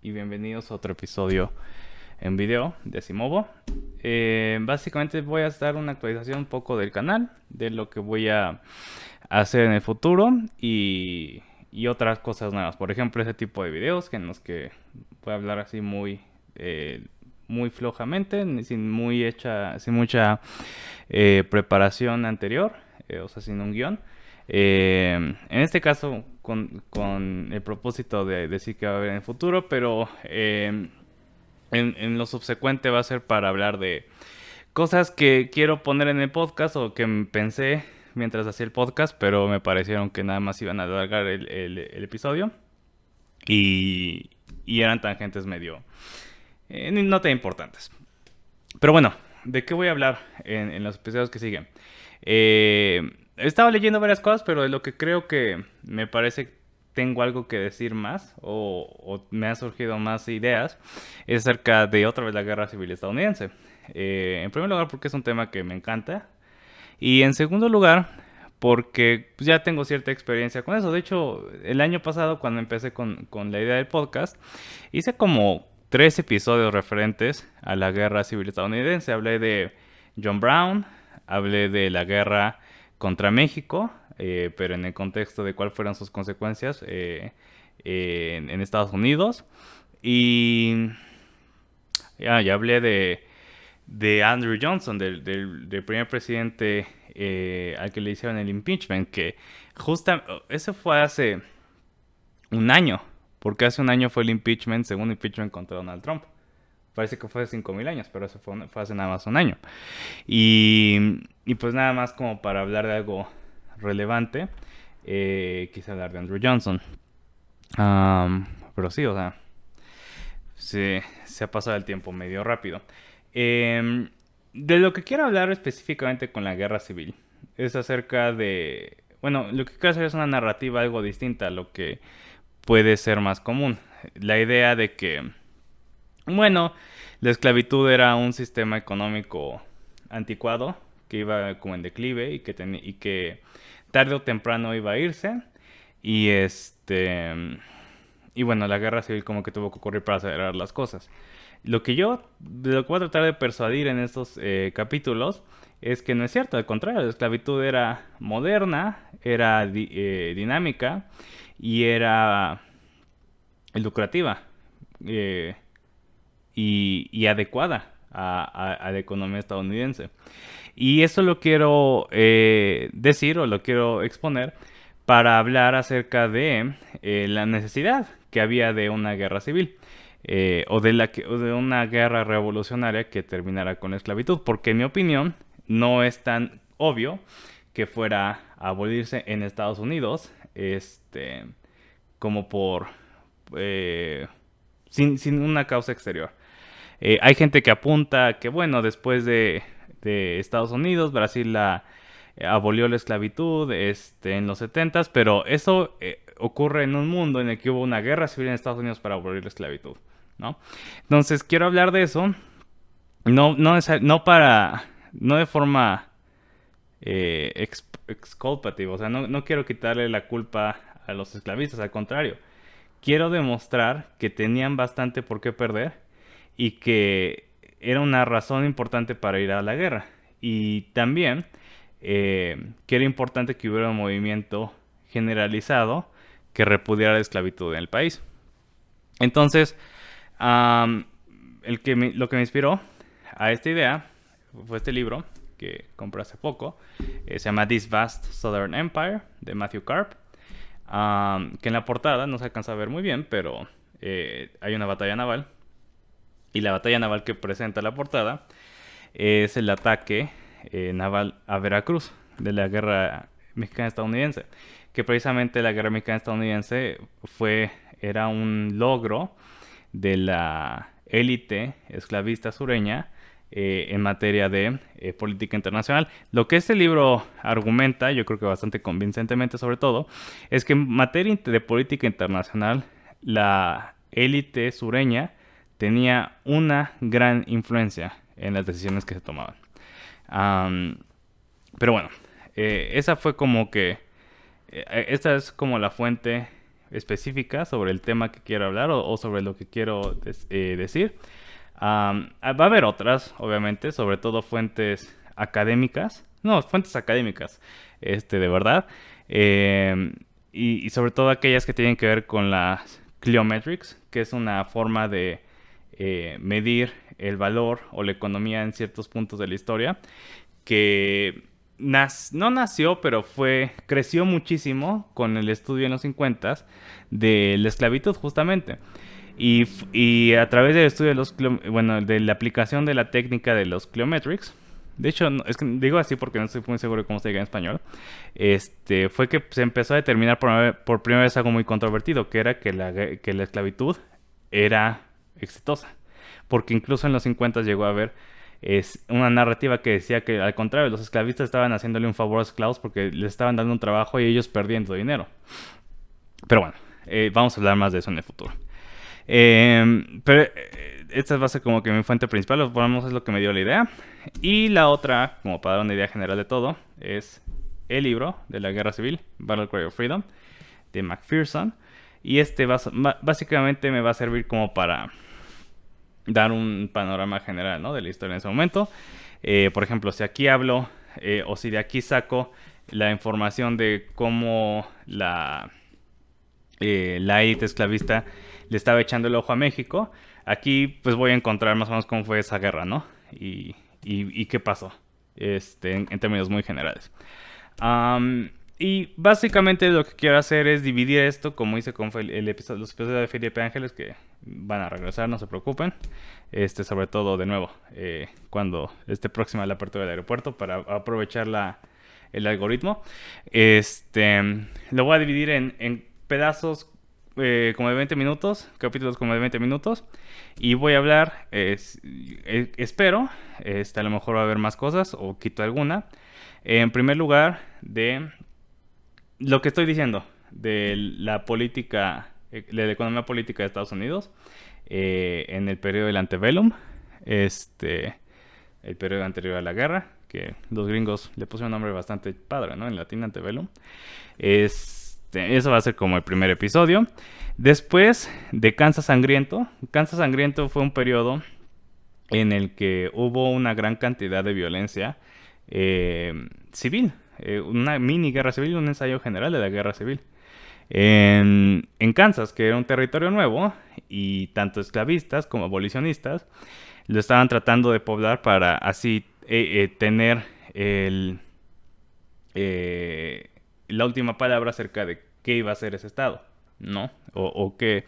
y bienvenidos a otro episodio en video de Simovo. Básicamente voy a dar una actualización un poco del canal, de lo que voy a hacer en el futuro y otras cosas nuevas. Por ejemplo, ese tipo de videos en los que voy a hablar así muy flojamente, sin mucha preparación anterior, o sea, sin un guión. En este caso, con el propósito de decir que va a haber en el futuro, pero en lo subsecuente va a ser para hablar de cosas que quiero poner en el podcast o que pensé mientras hacía el podcast, pero me parecieron que nada más iban a alargar el episodio y, y eran tangentes medio no tan importantes. Pero bueno, ¿de qué voy a hablar en los episodios que siguen? He estado leyendo varias cosas, pero de lo que creo que me parece tengo algo que decir más o me han surgido más ideas es acerca de otra vez la guerra civil estadounidense. En primer lugar porque es un tema que me encanta y en segundo lugar porque pues, ya tengo cierta experiencia con eso. De hecho, el año pasado cuando empecé con la idea del podcast hice como 3 episodios referentes a la guerra civil estadounidense. Hablé de John Brown, hablé de la guerra contra México, pero en el contexto de cuáles fueron sus consecuencias en Estados Unidos. Y ya hablé de Andrew Johnson, del primer presidente al que le hicieron el impeachment, que justo ese fue hace un año, porque hace un año fue el impeachment, segundo impeachment contra Donald Trump. Parece que fue hace 5,000 años, pero eso fue hace nada más un año. Y pues nada más como para hablar de algo relevante, quise hablar de Andrew Johnson. Pero sí, o sea, se ha pasado el tiempo medio rápido. De lo que quiero hablar específicamente con la guerra civil es acerca de... Bueno, lo que quiero hacer es una narrativa algo distinta a lo que puede ser más común. La idea de que, bueno, la esclavitud era un sistema económico anticuado que iba como en declive y que tarde o temprano iba a irse. Y y bueno, la guerra civil como que tuvo que ocurrir para acelerar las cosas. De lo que voy a tratar de persuadir en estos capítulos es que no es cierto, al contrario, la esclavitud era moderna, era dinámica y era lucrativa eh, y adecuada a la economía estadounidense. Y eso lo quiero decir o lo quiero exponer para hablar acerca de la necesidad que había de una guerra civil o de una guerra revolucionaria que terminara con la esclavitud, porque en mi opinión no es tan obvio que fuera a abolirse en Estados Unidos, como eh, sin una causa exterior. Hay gente que apunta que, bueno, después de Estados Unidos, Brasil abolió la esclavitud en los 70s, pero eso ocurre en un mundo en el que hubo una guerra civil en Estados Unidos para abolir la esclavitud, ¿no? Entonces, quiero hablar de eso, no de forma exculpativa, o sea, no quiero quitarle la culpa a los esclavistas, al contrario, quiero demostrar que tenían bastante por qué perder y que era una razón importante para ir a la guerra. Y también que era importante que hubiera un movimiento generalizado que repudiara la esclavitud en el país. Entonces, lo que me inspiró a esta idea fue este libro que compré hace poco. Se llama This Vast Southern Empire de Matthew Karp. Que en la portada no se alcanza a ver muy bien, pero hay una batalla naval. Y la batalla naval que presenta la portada es el ataque naval a Veracruz de la guerra mexicana-estadounidense. Que precisamente la guerra mexicana-estadounidense era un logro de la élite esclavista sureña en materia de política internacional. Lo que este libro argumenta, yo creo que bastante convincentemente sobre todo, es que en materia de política internacional, la élite sureña tenía una gran influencia en las decisiones que se tomaban. Pero bueno, esa fue como que esta es como la fuente específica sobre el tema que quiero hablar o sobre lo que quiero decir. Va a haber otras, obviamente, sobre todo fuentes académicas. No, fuentes académicas, de verdad. Eh, y sobre todo aquellas que tienen que ver con las cliometrics, que es una forma de medir el valor o la economía en ciertos puntos de la historia, que no nació, pero creció muchísimo con el estudio en los 50 de la esclavitud, justamente. Y a través del estudio de de la aplicación de la técnica de los cliometrics, de hecho, es que digo así porque no estoy muy seguro de cómo se diga en español, fue que se empezó a determinar por primera vez algo muy controvertido, que era que la esclavitud era exitosa. Porque incluso en los 50 llegó a haber una narrativa que decía que al contrario, los esclavistas estaban haciéndole un favor a los esclavos porque les estaban dando un trabajo y ellos perdiendo dinero. Pero bueno, vamos a hablar más de eso en el futuro. Pero esta va a ser como que mi fuente principal, lo ponemos, es lo que me dio la idea. Y la otra, como para dar una idea general de todo, es el libro de la Guerra Civil, Battle Cry of Freedom, de McPherson. Y básicamente me va a servir como para dar un panorama general, ¿no?, de la historia en ese momento. Por ejemplo, si aquí hablo o si de aquí saco la información de cómo la élite esclavista le estaba echando el ojo a México, aquí pues voy a encontrar más o menos cómo fue esa guerra, ¿no? Y qué pasó, en términos muy generales. Y básicamente lo que quiero hacer es dividir esto, como hice con los episodios de Felipe Ángeles, que van a regresar, no se preocupen. Sobre todo, de nuevo, cuando esté próxima la apertura del aeropuerto, para aprovechar el algoritmo. Lo voy a dividir en pedazos como de 20 minutos, capítulos como de 20 minutos. Y voy a hablar, espero, a lo mejor va a haber más cosas o quito alguna. En primer lugar, de lo que estoy diciendo, de la política, de la economía política de Estados Unidos en el periodo del antebellum, el periodo anterior a la guerra, que los gringos le pusieron un nombre bastante padre, ¿no? En latín, antebellum. Eso va a ser como el primer episodio. Después de Kansas Sangriento. Kansas Sangriento fue un periodo en el que hubo una gran cantidad de violencia civil. Una mini guerra civil, un ensayo general de la guerra civil. En Kansas, que era un territorio nuevo, y tanto esclavistas como abolicionistas lo estaban tratando de poblar para así tener la última palabra acerca de qué iba a ser ese estado, ¿no? O que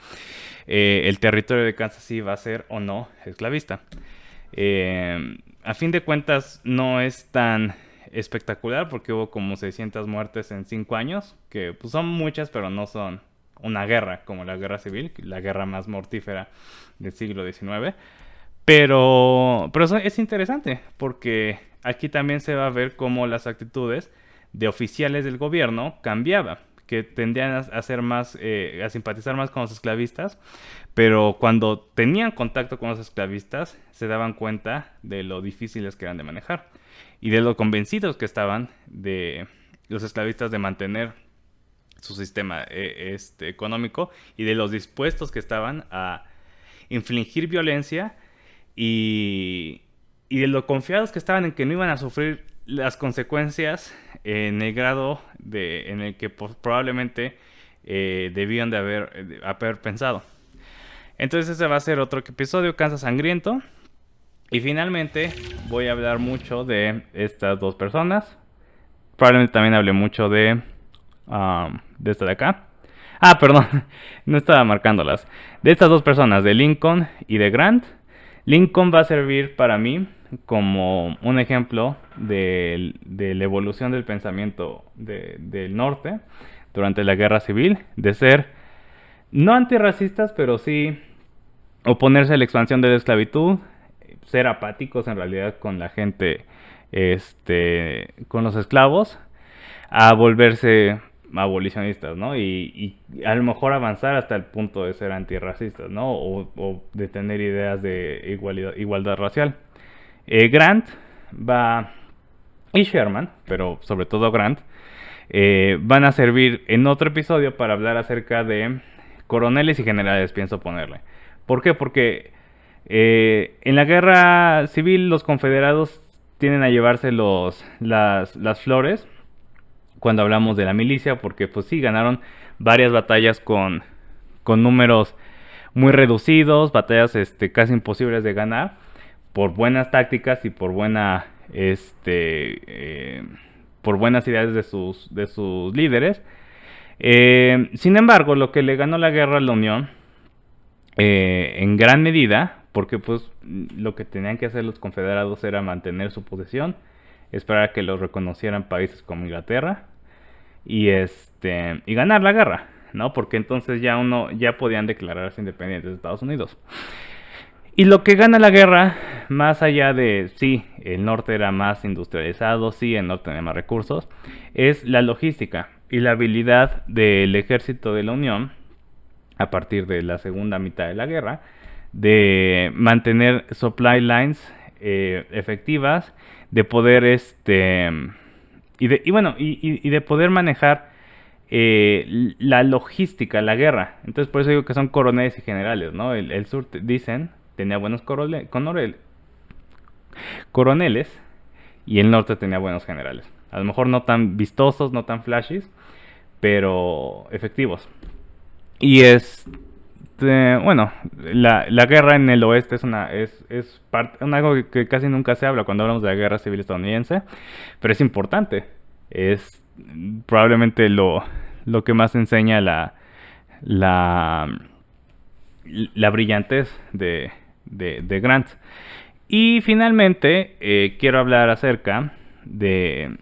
el territorio de Kansas iba a ser o no esclavista. A fin de cuentas no es tan espectacular porque hubo como 600 muertes en 5 años, que pues son muchas, pero no son una guerra como la guerra civil, la guerra más mortífera del siglo XIX. Pero eso es interesante porque aquí también se va a ver cómo las actitudes de oficiales del gobierno cambiaban, que tendían a ser más, a simpatizar más con los esclavistas, pero cuando tenían contacto con los esclavistas se daban cuenta de lo difíciles que eran de manejar y de lo convencidos que estaban de los esclavistas de mantener su sistema económico y de los dispuestos que estaban a infligir violencia y de lo confiados que estaban en que no iban a sufrir las consecuencias en el grado en el que probablemente debían de haber pensado. Entonces ese va a ser otro episodio, Kansas Sangriento. Y finalmente voy a hablar mucho de estas dos personas. Probablemente también hable mucho de esta de acá. Perdón, no estaba marcándolas. De estas dos personas, de Lincoln y de Grant. Lincoln va a servir para mí como un ejemplo de la evolución del pensamiento del norte durante la guerra civil, de ser no antirracistas, pero sí oponerse a la expansión de la esclavitud, ser apáticos en realidad con la gente, con los esclavos, a volverse abolicionistas, ¿no? Y a lo mejor avanzar hasta el punto de ser antirracistas, ¿no? O de tener ideas de igualdad racial. Grant y Sherman, pero sobre todo Grant, van a servir en otro episodio para hablar acerca de coroneles y generales, pienso ponerle. ¿Por qué? Porque en la guerra civil los confederados tienden a llevarse las flores cuando hablamos de la milicia, porque pues sí, ganaron varias batallas con números muy reducidos, batallas casi imposibles de ganar, por buenas tácticas y por buenas ideas de sus líderes. Sin embargo, lo que le ganó la guerra a la Unión, en gran medida, porque pues lo que tenían que hacer los confederados era mantener su posesión, esperar a que los reconocieran países como Inglaterra y ganar la guerra, ¿no? Porque entonces ya podían declararse independientes de Estados Unidos. Y lo que gana la guerra, más allá de, sí, el norte era más industrializado, sí, el norte tenía más recursos, es la logística y la habilidad del ejército de la Unión, a partir de la segunda mitad de la guerra, de mantener supply lines efectivas, de poder, y de poder manejar la logística, la guerra. Entonces por eso digo que son coroneles y generales, ¿no? El sur, dicen, tenía buenos coroneles y el norte tenía buenos generales. A lo mejor no tan vistosos, no tan flashes, pero efectivos. Y bueno, la guerra en el oeste es algo que casi nunca se habla cuando hablamos de la guerra civil estadounidense, pero es importante. Es probablemente lo que más enseña la, la brillantez de Grant. Y finalmente quiero hablar acerca de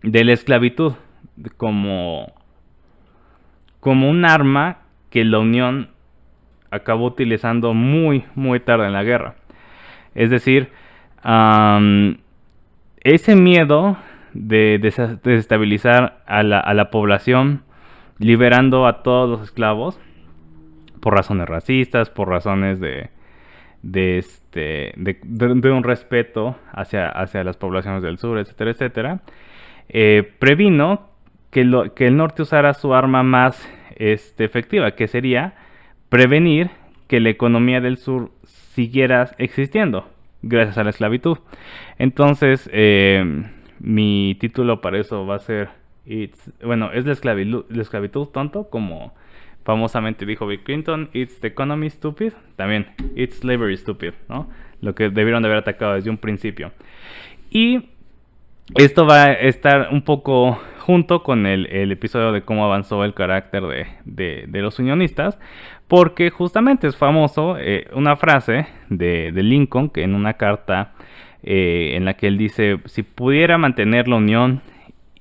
la esclavitud como un arma que la Unión acabó utilizando muy, muy tarde en la guerra. Es decir, ese miedo de desestabilizar a la población, liberando a todos los esclavos, por razones racistas, por razones de un respeto hacia las poblaciones del sur, etcétera, etcétera, previno que el norte usara su arma más efectiva, que sería prevenir que la economía del sur siguiera existiendo gracias a la esclavitud. Entonces, mi título para eso va a ser, es la esclavitud tonto, como famosamente dijo Bill Clinton, it's the economy stupid, también, it's slavery stupid, ¿no? Lo que debieron de haber atacado desde un principio. Y esto va a estar un poco junto con el episodio de cómo avanzó el carácter de los unionistas, porque justamente es famoso una frase de Lincoln, que en una carta en la que él dice, si pudiera mantener la unión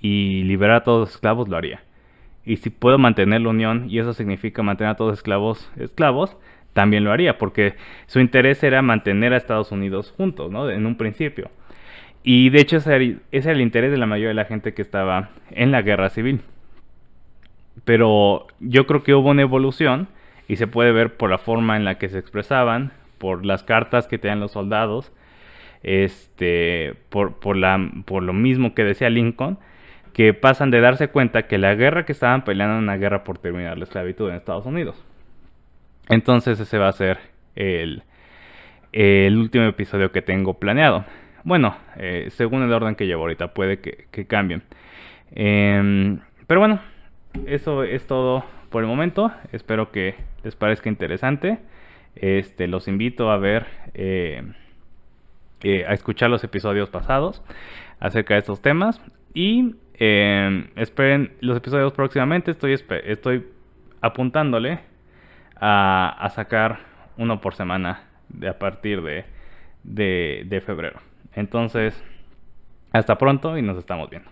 y liberar a todos los esclavos, lo haría. Y si puedo mantener la unión, y eso significa mantener a todos los esclavos, también lo haría, porque su interés era mantener a Estados Unidos juntos, ¿no? En un principio. Y de hecho ese era el interés de la mayoría de la gente que estaba en la guerra civil. Pero yo creo que hubo una evolución, y se puede ver por la forma en la que se expresaban, por las cartas que tenían los soldados, por lo mismo que decía Lincoln, que pasan de darse cuenta que la guerra que estaban peleando era una guerra por terminar la esclavitud en Estados Unidos. Entonces ese va a ser el último episodio que tengo planeado. Bueno, según el orden que llevo ahorita, puede que cambien. Pero bueno, eso es todo por el momento. Espero que les parezca interesante. Los invito a ver, a escuchar los episodios pasados acerca de estos temas. Y esperen los episodios próximamente. Estoy apuntándole a sacar uno por semana a partir de febrero. Entonces, hasta pronto y nos estamos viendo.